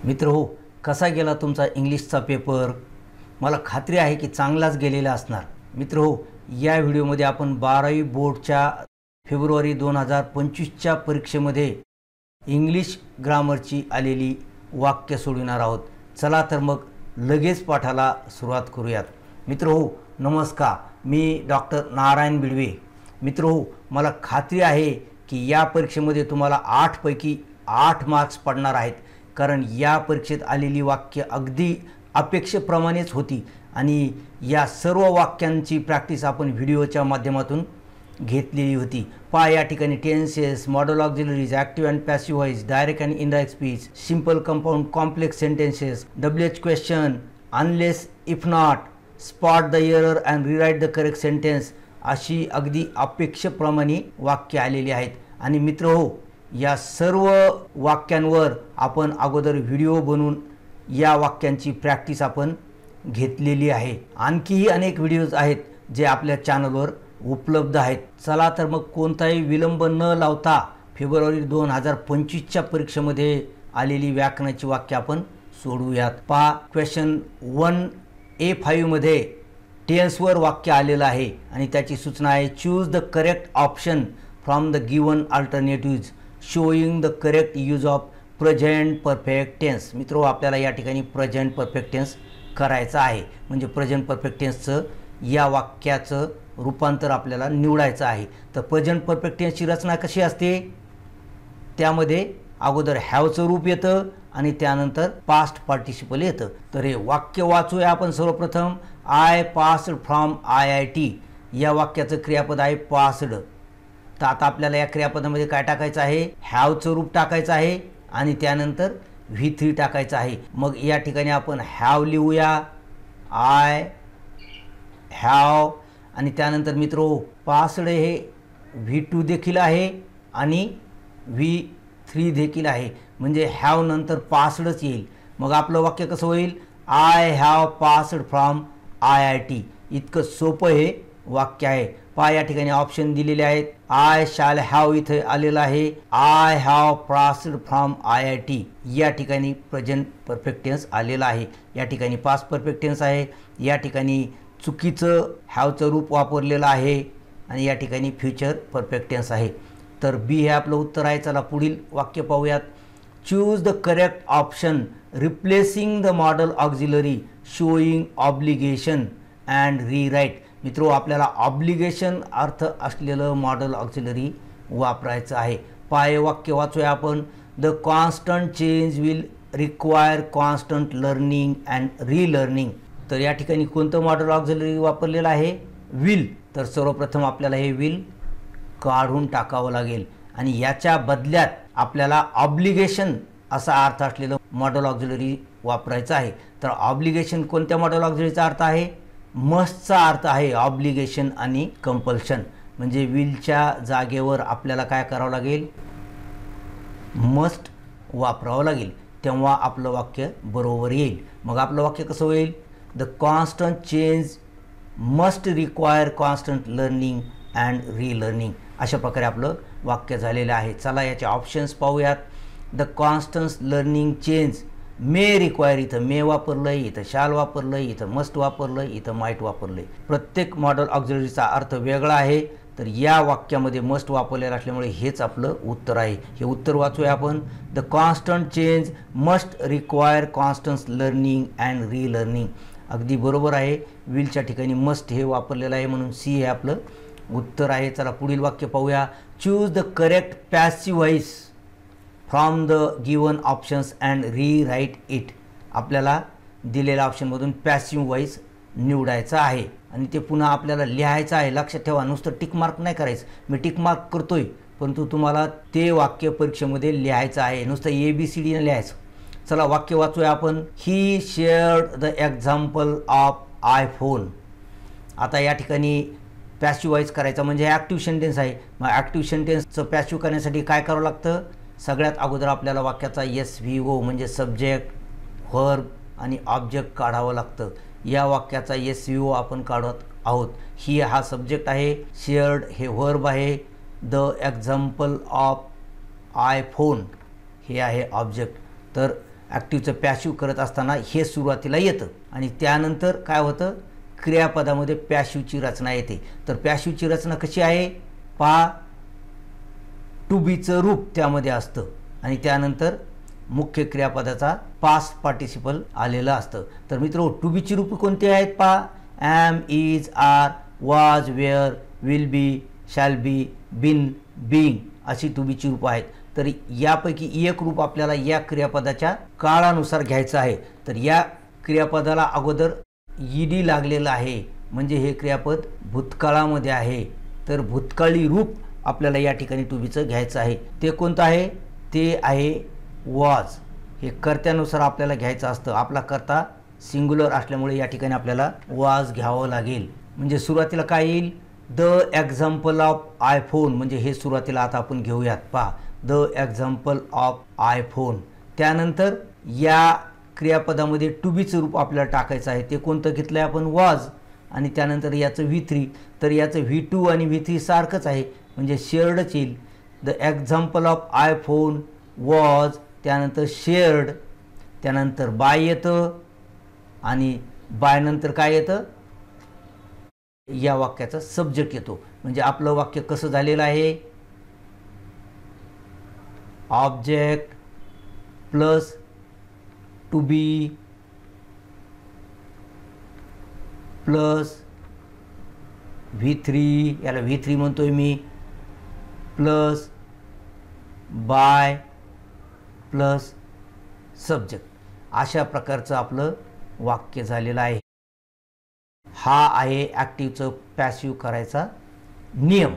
मित्रहो, कसा गेला तुमचा इंग्लिशचा पेपर? मला खात्री आहे की चांगलाच गेलेला असणार. मित्रहो, या व्हिडिओमध्ये आपण 12वी बोर्डच्या फेब्रुवारी 2025च्या परीक्षेमध्ये इंग्लिश ग्रामरची आलेली वाक्य सोडविणार आहोत. चला तर मग लगेच पाठाला सुरुवात करूयात. मित्रहो नमस्कार, मी डॉक्टर नारायण बिडवे. मित्रहो, मला खात्री आहे की या परीक्षेमध्ये तुम्हाला 8 पैकी 8 मार्क्स पडणार आहेत, कारण या परीक्षेत आलेली वाक्य अगदी अपेक्षेप्रमाणेच होती आणि या सर्व वाक्यांची प्रॅक्टिस आपण व्हिडिओच्या माध्यमातून घेतलेली होती. पहा या ठिकाणी tenses, model auxiliaries, active and passive voice, direct and indirect speech, simple compound complex sentences, WH question, unless if not, spot the error and rewrite the correct sentence, अशी अगदी अपेक्षेप्रमाणे वाक्य आलेली आहेत. आणि मित्रहो, या सर्व वाक्यांवर आपण अगोदर व्हिडिओ बनवून या वाक्यांची प्रॅक्टिस आपण घेतलेली आहे. आणखीही अनेक व्हिडिओज आहेत जे आपल्या चॅनलवर उपलब्ध आहेत. चला तर मग कोणताही विलंब न लावता फेब्रुवारी 2025च्या परीक्षेमध्ये आलेली व्याकरणाची वाक्य आपण सोडवूयात. पहा, क्वेश्चन 1A5 मध्ये टेन्सवर वाक्य आलेलं आहे आणि त्याची सूचना आहे, choose the correct option from the given alternatives showing the correct use of present perfect tense. मित्रो, आपल्याला या ठिकाणी प्रेझेंट परफेक्ट टेन्स करायचं आहे, म्हणजे प्रेझेंट परफेक्ट टेन्सचं या वाक्याचं रूपांतर आपल्याला निवडायचं आहे. तर प्रेझेंट परफेक्ट टेन्सची रचना कशी असते? त्यामध्ये अगोदर हॅवचं रूप येतं आणि त्यानंतर पास्ट पार्टिसिपल येतं. तर हे वाक्य वाचूया आपण सर्वप्रथम. आय पास्ड फ्रॉम IIT या वाक्याचं क्रियापद आहे पास्ड. तर आता आपल्याला या क्रियापदामध्ये काय टाकायचं आहे? हॅवचं रूप टाकायचं आहे आणि त्यानंतर V3 टाकायचं आहे. मग या ठिकाणी आपण हॅव लिहूया, आय हॅव, आणि त्यानंतर मित्रो पास्ड हे V2 देखील आहे आणि V3 देखील आहे, म्हणजे हॅव नंतर पास्डच येईल. मग आपलं वाक्य कसं होईल? I have passed from IIT. इतकं सोपं हे वाक्य आहे. पहा या ठिकाणी ऑप्शन दिलेले आहेत. आय शॅल हॅव इथे आलेलं आहे. I have passed from IIT या ठिकाणी प्रेझेंट परफेक्ट टेन्स आलेला आहे. या ठिकाणी पास्ट परफेक्ट टेन्स आहे. या ठिकाणी चुकीचं हॅवचं रूप वापरलेलं आहे आणि या ठिकाणी फ्युचर परफेक्ट टेन्स आहे. तर बी हे आपलं उत्तर आहे. चला पुढील वाक्य पाहूयात. Choose the correct option replacing the modal auxiliary showing obligation and रीराईट. मित्रो, आपल्याला ऑब्लिगेशन अर्थ असलेलं मॉडल ऑक्झिलरी वापरायचं आहे. पाय वाक्य वाचूया आपण. The constant change will require constant learning and relearning. तर या ठिकाणी कोणतं मॉडल ऑक्झिलरी वापरलेलं आहे? विल. तर सर्वप्रथम आपल्याला हे विल काढून टाकावं लागेल आणि याच्या बदल्यात आपल्याला ऑब्लिगेशन असा अर्थ असलेलं मॉडल ऑक्झिलरी वापरायचं आहे. तर ऑब्लिगेशन कोणत्या मॉडल ऑक्झिलरीचा अर्थ आहे? मस्टचा अर्थ आहे ऑब्लिगेशन आणि कंपल्शन. म्हणजे विलच्या जागेवर आपल्याला काय करावं लागेल? मस्ट वापरावं लागेल, तेव्हा आपलं वाक्य बरोबर येईल. मग आपलं वाक्य कसं होईल? The constant change must require constant learning and relearning. अशा प्रकारे आपलं वाक्य झालेलं आहे. चला याचे ऑप्शन्स पाहूयात. The constant learning change may require, इथं मे वापरलं आहे, इथं शाल वापरलं आहे, इथं मस्ट वापरलं आहे, इथं माईट वापरलं आहे. प्रत्येक मॉडल ऑक्झिलरीचा अर्थ वेगळा आहे. तर या वाक्यामध्ये मस्ट वापरलेलं असल्यामुळे हेच आपलं उत्तर आहे. हे उत्तर वाचूया आपण. The constant change must require constant learning and relearning. अगदी बरोबर आहे. विलच्या ठिकाणी मस्ट हे वापरलेलं आहे, म्हणून सी हे आपलं उत्तर आहे. चला पुढील वाक्य पाहूया. Choose the correct passive voice from the given options and रीराईट it. आपल्याला दिलेल्या ऑप्शनमधून पॅसिव्ह व्हॉइस निवडायचा आहे आणि ते पुन्हा आपल्याला लिहायचं आहे. लक्षात ठेवा, नुसतं टिक मार्क नाही करायचं. मी टिक मार्क करतोय, परंतु तुम्हाला ते वाक्य परीक्षेमध्ये लिहायचं आहे. नुसतं ABCD न लिहायचं. चला वाक्य वाचूया आपण. He shared the example of iPhone. आता या ठिकाणी पॅसिव्ह व्हॉइस करायचा म्हणजे ॲक्टिव्ह सेंटेन्स आहे. मग ॲक्टिव्ह सेंटेन्सचं पॅसिव्ह करण्यासाठी काय करावं लागतं? सगळ्यात अगोदर आपल्याला वाक्याचा SVO म्हणजे सब्जेक्ट, व्हर्ब आणि ऑब्जेक्ट काढावं लागतं. या वाक्याचा SVO आपण काढत आहोत. ही हा सब्जेक्ट आहे, शेअर्ड हे व्हर्ब आहे, द एक्झाम्पल ऑफ iPhone हे आहे ऑब्जेक्ट. तर ॲक्टिव्हचं पॅशिव करत असताना हे सुरुवातीला येतं आणि त्यानंतर काय होतं, क्रियापदामध्ये पॅशिवची रचना येते. तर पॅशिवची रचना कशी आहे पहा, टू बीचं रूप त्यामध्ये असतं आणि त्यानंतर मुख्य क्रियापदाचा पास्ट पार्टिसिपल आलेलं असतं. तर मित्र टू बीची रूपे कोणती आहेत पहा, am, is, are, was, were, will be, shall be, been, being अशी टू बीची रूपं आहेत. तर यापैकी एक रूप आपल्याला या क्रियापदाच्या काळानुसार घ्यायचं आहे. तर या क्रियापदाला अगोदर ईडी लागलेलं आहे म्हणजे हे क्रियापद भूतकाळामध्ये आहे. तर भूतकाळी रूप आपल्याला या ठिकाणी टू बीचं घ्यायचं आहे. ते कोणतं आहे, ते आहे वॉज. हे कर्त्यानुसार आपल्याला घ्यायचं असतं. आपला कर्ता सिंग्युलर असल्यामुळे या ठिकाणी आपल्याला वॉज घ्यावं लागेल. म्हणजे सुरुवातीला काय येईल, द एक्झाम्पल ऑफ आयफोन, म्हणजे हे सुरुवातीला आता आपण घेऊयात पहा, द एक्झाम्पल ऑफ आयफोन. त्यानंतर या क्रियापदामध्ये टू बीचं रूप आपल्याला टाकायचं आहे. ते कोणतं घेतलं आहे आपण, वॉज. आणि त्यानंतर याचं V3. तर याचं V2 आणि V3 सारखंच आहे म्हणजे शेअर्डच येईल. The example of iPhone was, त्यानंतर शेअर्ड, त्यानंतर बाय येतं आणि बाय नंतर काय येतं, या वाक्याचा सब्जेक्ट येतो. म्हणजे आपलं वाक्य कसं झालेलं आहे, object plus to be plus V3, याला V3 म्हणतोय मी, प्लस बाय प्लस सब्जेक्ट. अशा प्रकारचं आपलं वाक्य झालेलं आहे. हा आहे ॲक्टिव्हचं पॅसिव्ह करायचा नियम.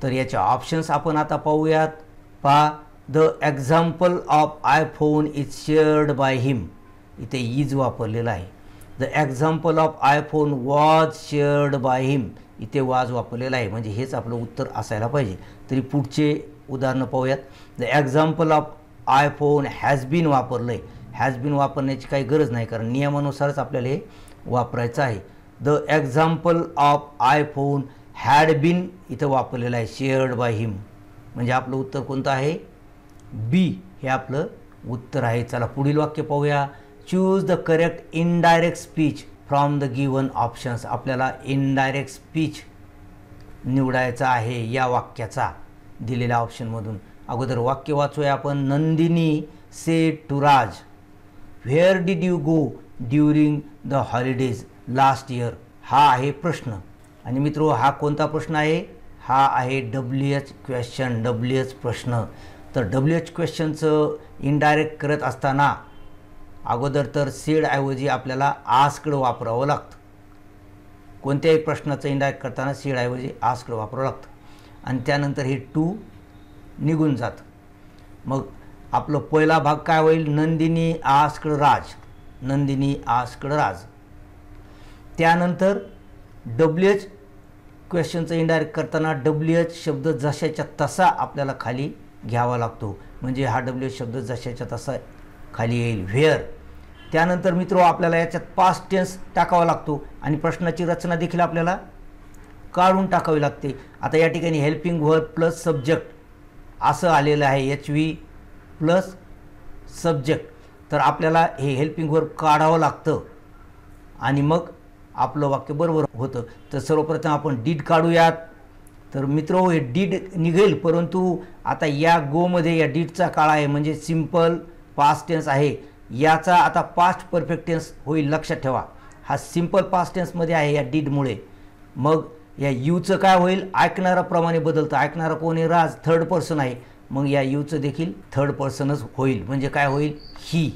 तर याचे ऑप्शन्स आपण आता पाहूयात. पहा, the example of iPhone is shared by him, इथे इज वापरलेला आहे. The example of iPhone was shared by him, इथे वाज वापरलेला आहे. म्हणजे हेच आपलं उत्तर असायला पाहिजे. तरी पुढचे उदाहरणं पाहूयात. The example of iPhone has been वापरलं आहे. हॅज बीन वापरण्याची काही गरज नाही कारण नियमानुसारच आपल्याला हे वापरायचं आहे. The example of iPhone had been इथं वापरलेलं आहे शेअर्ड बाय हिम. म्हणजे आपलं उत्तर कोणतं आहे, बी हे आपलं उत्तर आहे. चला पुढील वाक्य पाहूया. Choose the correct indirect speech from the given options. आपल्याला इनडायरेक्ट स्पीच निवडायचा आहे या वाक्याचा दिलेल्या ऑप्शनमधून. अगोदर वाक्य वाचूया आपण. Nandini said to Raj, where did you go during the holidays last year. हा आहे प्रश्न. आणि मित्रो हा कोणता प्रश्न आहे, हा आहे WH क्वेश्चन, WH प्रश्न. तर WH क्वेश्चनचं इनडायरेक्ट करत असताना अगोदर तर सेडऐवजी आपल्याला आस्कड वापरावं लागतं. कोणत्याही प्रश्नाचं इनडायरेक्ट करताना सेडऐवजी आस्कड वापरावं लागतं आणि त्यानंतर हे टू निघून जातं. मग आपलं पहिला भाग काय होईल, नंदिनी आस्कड राज, नंदिनी आस्कड राज. त्यानंतर WH क्वेश्चनचं इनडायरेक्ट करताना WH शब्द जशाच्या तसा आपल्याला खाली घ्यावा लागतो. म्हणजे हा WH शब्द जशाच्या तसा खाली येईल, व्हेअर. त्यानंतर मित्रो आपल्याला याच्यात पास्ट टेन्स टाकावा लागतो आणि प्रश्नाची रचना देखील आपल्याला काढून टाकावी लागते. आता या ठिकाणी हेल्पिंग वर्ब प्लस सब्जेक्ट असं आलेलं आहे, HV प्लस सब्जेक्ट. तर आपल्याला हे हेल्पिंग वर्ब काढावं लागतं आणि मग आपलं वाक्य बरोबर होतं. तर सर्वप्रथम आपण डीड काढूयात. तर मित्रो हे डीड निघेल, परंतु आता या गोमध्ये या डीडचा काळ आहे म्हणजे सिंपल पास्ट टेन्स आहे. याचा आता पास्ट परफेक्ट टेन्स होईल, लक्षात ठेवा. हा सिंपल पास्ट टेन्समध्ये आहे या डीडमुळे. मग या यूचं काय होईल, ऐकणाराप्रमाणे बदलतं. ऐकणारा कोण आहे, राज, थर्ड पर्सन आहे. मग या यूचं देखील थर्ड पर्सनच होईल. म्हणजे काय होईल, ही,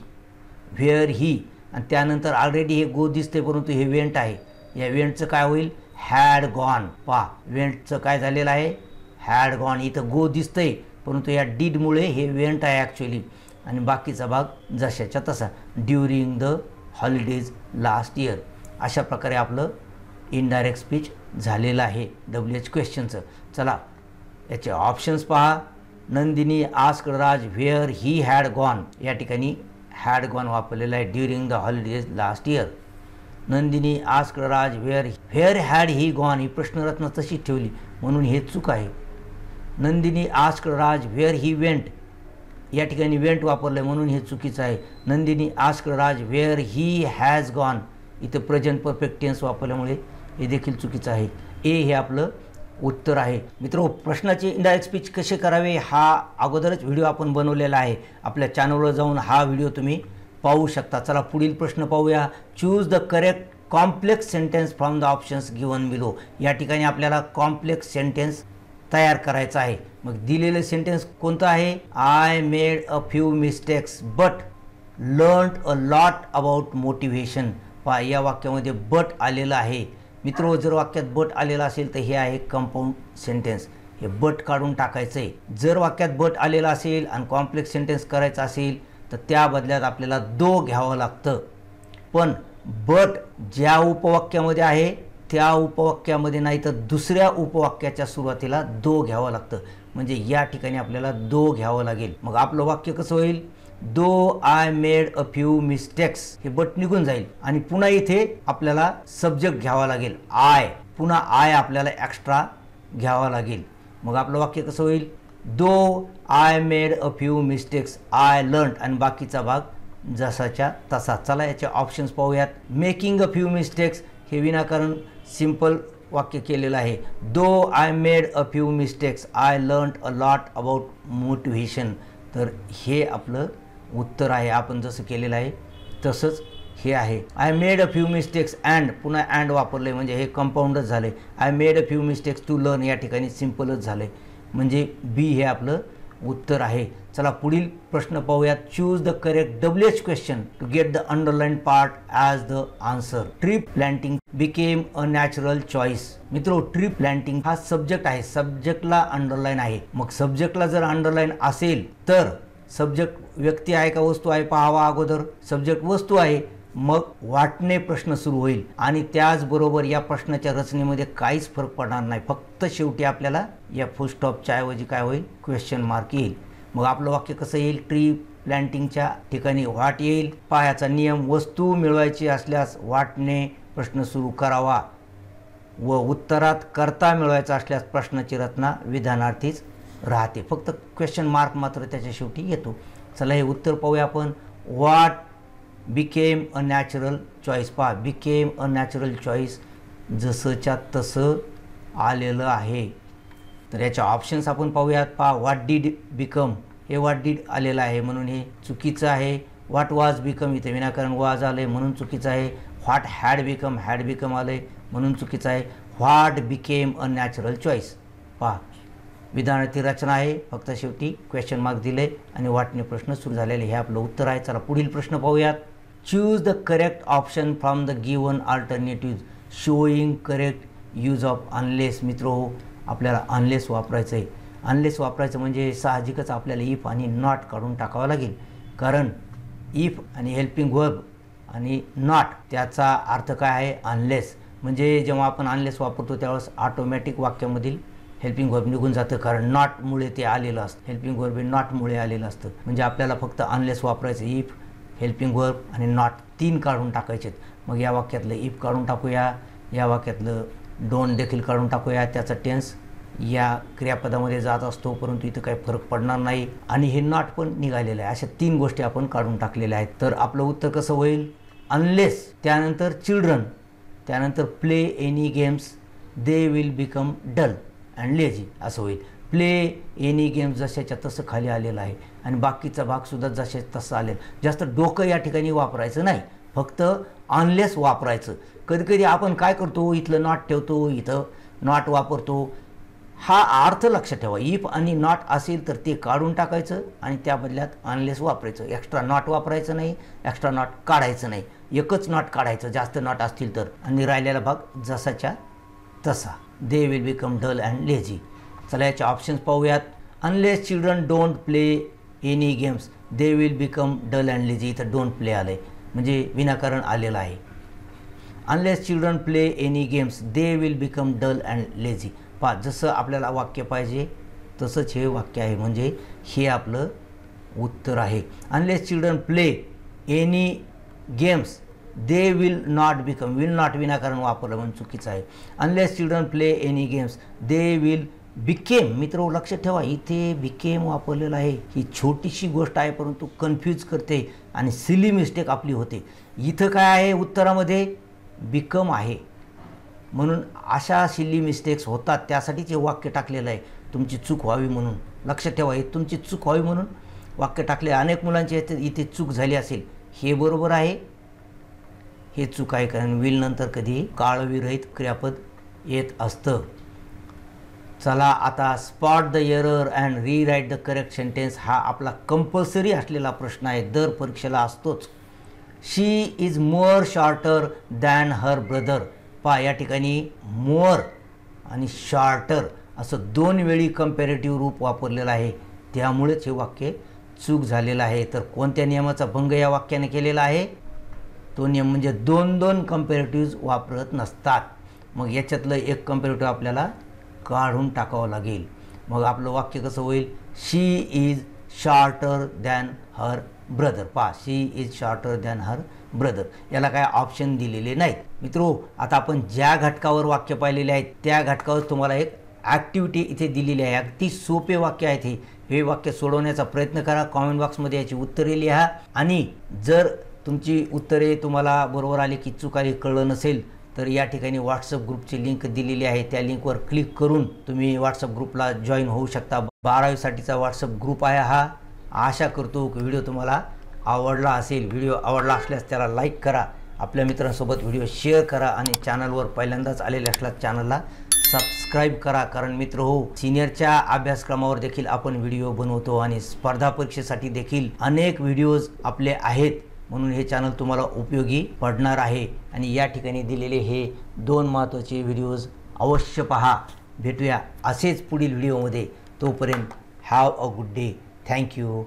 व्हेअर ही. आणि त्यानंतर ऑलरेडी हे गो दिसते परंतु हे वेंट आहे. या वेंटचं काय होईल, हॅड गॉन. पहा वेंटचं काय झालेलं आहे, हॅड गॉन. इथं गो दिसतंय परंतु या डीडमुळे हे वेंट आहे ॲक्च्युली. आणि बाकीचा भाग जशाच्या तसा, during the holidays last year. अशा प्रकारे आपलं इनडायरेक्ट स्पीच झालेलं आहे WH क्वेश्चनचं. चला याचे ऑप्शन्स पहा. Nandini asked Raj where he had gone, या ठिकाणी हॅड गॉन वापरलेलं आहे. During the holidays last year. Nandini asked Raj where had he gone, ही प्रश्नरचना तशीच ठेवली म्हणून हे चूक आहे. Nandini asked Raj where he went, या ठिकाणी वेंट वापरलं म्हणून हे चुकीचं आहे. Nandini asked Raj where he has gone, इथं प्रेझेंट परफेक्ट टेन्स वापरल्यामुळे हे देखील चुकीचं आहे. ए हे आपलं उत्तर आहे. मित्रो, प्रश्नाचे इनडायरेक्ट स्पीच कसे करावे हा अगोदरच व्हिडिओ आपण बनवलेला आहे. आपल्या चॅनलवर जाऊन हा व्हिडिओ तुम्ही पाहू शकता. चला पुढील प्रश्न पाहूया. Choose the correct complex sentence from the options given below. या ठिकाणी आपल्याला कॉम्प्लेक्स सेंटेन्स तयार करायचा आहे. मग दिलेलं सेंटेन्स कोणतं आहे? I made a few mistakes but learned a lot about motivation. पहा, या वाक्यामध्ये बट आलेलं आहे. मित्रो, जर वाक्यात बट आलेलं असेल तर हे आहे कंपाऊंड सेंटेन्स. हे बट काढून टाकायचं आहे. जर वाक्यात बट आलेलं असेल आणि कॉम्प्लेक्स सेंटेन्स करायचं असेल तर त्या बदल्यात आपल्याला दो घ्यावं लागतं. पण बट ज्या उपवाक्यामध्ये आहे त्या उपवाक्यामध्ये नाही तर दुसऱ्या उपवाक्याच्या सुरुवातीला दो घ्यावं लागतं. म्हणजे या ठिकाणी आपल्याला दो घ्यावं लागेल. मग आपलं वाक्य कसं होईल? Though I made a few mistakes, हे बट निघून जाईल आणि पुन्हा इथे आपल्याला सब्जेक्ट घ्यावा लागेल आय. पुन्हा आय आपल्याला एक्स्ट्रा घ्यावा लागेल. मग आपलं वाक्य कसं होईल? Though I made a few mistakes I learn, आणि बाकीचा भाग जसाच्या तसा. चला याचे ऑप्शन्स पाहूयात. मेकिंग अ फ्यू मिस्टेक्स हे विनाकारण सिंपल वाक्य केलेलं आहे. Though I made a few mistakes I learn a lot about motivation. तर हे आपलं उत्तर आहे. आपण जसं केलेलं आहे तसंच हे आहे. I made a few mistakes and, पुन्हा अँड वापरले म्हणजे हे कंपाऊंडच झाले. I made a few mistakes to learn, या ठिकाणी सिंपलच झाले. म्हणजे बी हे आपलं उत्तर आहे. चला पुढील प्रश्न पाहूयात. Choose the correct WH question to get the underline part as the answer. Tree planting became a natural choice. मित्रो, ट्री प्लांटिंग हा सब्जेक्ट आहे. सब्जेक्टला अंडरलाइन आहे. मग सब्जेक्टला जर अंडरलाइन असेल तर सब्जेक्ट व्यक्ती आहे का वस्तू आहे पाहावा अगोदर. सब्जेक्ट वस्तू आहे, मग वाटणे प्रश्न सुरू होईल आणि त्याचबरोबर या प्रश्नाच्या रचनेमध्ये काहीच फरक पडणार नाही. फक्त शेवटी आपल्याला या फुल स्टॉपच्या ऐवजी काय होईल? क्वेश्चन मार्क येईल. मग आपलं वाक्य कसं येईल? ट्री प्लांटिंगच्या ठिकाणी वाट येईल. पायाचा नियम, वस्तू मिळवायची असल्यास वाटणे प्रश्न सुरू करावा व उत्तरात करता मिळवायचा असल्यास प्रश्नाची रचना विधानार्थीच राहते. फक्त क्वेश्चन मार्क मात्र त्याच्या शेवटी येतो. चला हे उत्तर पाहूया आपण. वाट बिकेम अ नॅचरल चॉईस. पहा, बिकेम अ नॅचरल चॉईस जसंच्या तसं आलेलं आहे. तर याच्या ऑप्शन्स आपण पाहूयात. पहा, व्हॉट डीड बिकम, हे व्हॉट डीड आलेलं आहे म्हणून हे चुकीचं आहे. व्हॉट वाज बिकम, इथे विनाकारण वाज आलं आहे म्हणून चुकीचं आहे. व्हॉट हॅड बिकम आलं आहे म्हणून चुकीचं आहे. What became a natural choice. पहा, विधानार्थी रचना आहे, फक्त शेवटी क्वेश्चन मार्क दिले आणि वाटणे प्रश्न सुरू झालेले. हे आपलं उत्तर आहे. चला पुढील प्रश्न पाहूयात. Choose the correct option from the given alternative showing correct use of unless. मित्रो, आपल्याला अनलेस वापरायचं आहे. अनलेस वापरायचं म्हणजे साहजिकच आपल्याला इफ आणि नॉट काढून टाकावं लागेल. कारण इफ आणि हेल्पिंग वर्ब आणि नॉट त्याचा अर्थ काय आहे? अनलेस. म्हणजे जेव्हा आपण अनलेस वापरतो त्यावेळेस ऑटोमॅटिक वाक्यामधील हेल्पिंग वर्ब निघून जातं, कारण नॉटमुळे ते आलेलं असतं. हेल्पिंग वर्ब हे नॉटमुळे आलेलं असतं. म्हणजे आपल्याला फक्त अनलेस वापरायचं. इफ, हेल्पिंग वर्ब आणि नॉट 3 काढून टाकायचे. मग या वाक्यातलं इफ काढून टाकूया, या वाक्यातलं डोंट देखील काढून टाकूया. त्याचा टेन्स या क्रियापदामध्ये जात असतो, परंतु इथं काही फरक पडणार नाही. आणि हे नॉट पण निघालेलं आहे. अशा 3 गोष्टी आपण काढून टाकलेल्या आहेत. तर आपलं उत्तर कसं होईल? अनलेस, त्यानंतर चिल्ड्रन, त्यानंतर play any games they will become dull and lazy असं होईल. प्ले एनी गेम्स जशाच्या तसं खाली आलेलं आहे आणि बाकीचा भागसुद्धा जशा तसं आलेलं. जास्त डोकं या ठिकाणी वापरायचं नाही, फक्त अनलेस वापरायचं. कधीकधी आपण काय करतो, इथलं नॉट ठेवतो, इथं नॉट वापरतो. हा अर्थ लक्षात ठेवा. इफ आणि नॉट असेल तर ते काढून टाकायचं आणि त्या बदल्यात अनलेस वापरायचं. एक्स्ट्रा नॉट वापरायचं नाही, एक्स्ट्रा नॉट काढायचं नाही. एकच नॉट काढायचं जास्त नॉट असतील तर, आणि राहिलेला भाग जसाच्या तसा. They will become dull and lazy. चला याचे ऑप्शन्स पाहूयात. Unless children don't play any games they will become dull and lazy. इथं डोंट प्ले आलं आहे म्हणजे विनाकारण आलेलं आहे. Unless children play any games they will become dull and lazy. पहा, जसं आपल्याला वाक्य पाहिजे तसंच हे वाक्य आहे, म्हणजे हे आपलं उत्तर आहे. Unless children play any games they will not become, will not विनाकारण वापरलं म्हणून चुकीचं आहे. Unless children play any games they will became, मित्र लक्षात ठेवा इथे बिकेम वापरलेलं आहे. ही छोटीशी गोष्ट आहे परंतु कन्फ्यूज करते आणि सिली मिस्टेक आपली होते. इथं काय आहे उत्तरामध्ये बिकम आहे. म्हणून अशा सिली मिस्टेक्स होतात, त्यासाठीच हे वाक्य टाकलेलं आहे, तुमची चूक व्हावी म्हणून. लक्षात ठेवा हे तुमची चूक व्हावी म्हणून वाक्य टाकले. अनेक मुलांची इथे चूक झाली असेल. हे बरोबर आहे, हे चूक आहे, कारण विल नंतर कधी काळविरहित क्रियापद येत असतं. चला आता spot the error and rewrite the correct sentence हा आपला कंपल्सरी असलेला प्रश्न आहे, दर परीक्षेला असतोच. She is more shorter than her brother. पहा या ठिकाणी मोर आणि शॉर्टर असं 2 वेळी कंपॅरेटिव्ह रूप वापरलेलं आहे, त्यामुळेच हे वाक्य चूक झालेलं आहे. तर कोणत्या नियमाचा भंग या वाक्याने केलेला आहे? तो नियम म्हणजे 2 कंपॅरेटिव्ह वापरत नसतात. मग याच्यातलं एक कंपॅरेटिव्ह आपल्याला काढून टाकावं लागेल. मग आपलं वाक्य कसं होईल? She is shorter than her brother. पहा she is shorter than her brother, याला काय ऑप्शन दिलेले नाहीत. मित्रो आता आपण ज्या घटकावर वाक्य पाहिलेले आहेत त्या घटकावर तुम्हाला एक ॲक्टिव्हिटी इथे दिलेली आहे. अगदी सोपे वाक्य आहे हे वाक्य सोडवण्याचा प्रयत्न करा. कॉमेंट बॉक्समध्ये याची उत्तरे लिहा आणि जर तुमची उत्तरे तुम्हाला बरोबर आली की चूक आली कळलं नसेल तर या ठिकाणी व्हॉट्सअप ग्रुपची लिंक दिलेली आहे, त्या लिंकवर क्लिक करून तुम्ही व्हॉट्सअप ग्रुपला जॉईन होऊ शकता. 12वीसाठीचा व्हॉट्सअप ग्रुप आहे हा. आशा करतो की व्हिडिओ तुम्हाला आवडला असेल. व्हिडिओ आवडला असल्यास त्याला लाईक करा, आपल्या मित्रांसोबत व्हिडिओ शेअर करा आणि चॅनलवर पहिल्यांदाच आलेले असल्यास चॅनलला सबस्क्राईब करा. कारण मित्र हो, सिनियरच्या अभ्यासक्रमावर देखील आपण व्हिडिओ बनवतो आणि स्पर्धा परीक्षेसाठी देखील अनेक व्हिडिओज आपले आहेत, म्हणून हे चॅनल तुम्हाला उपयोगी पडणार आहे. आणि या ठिकाणी दिलेले हे 2 महत्त्वाचे व्हिडिओज अवश्य पहा. भेटूया असेच पुढील व्हिडिओमध्ये. तोपर्यंत have a good day. Thank you.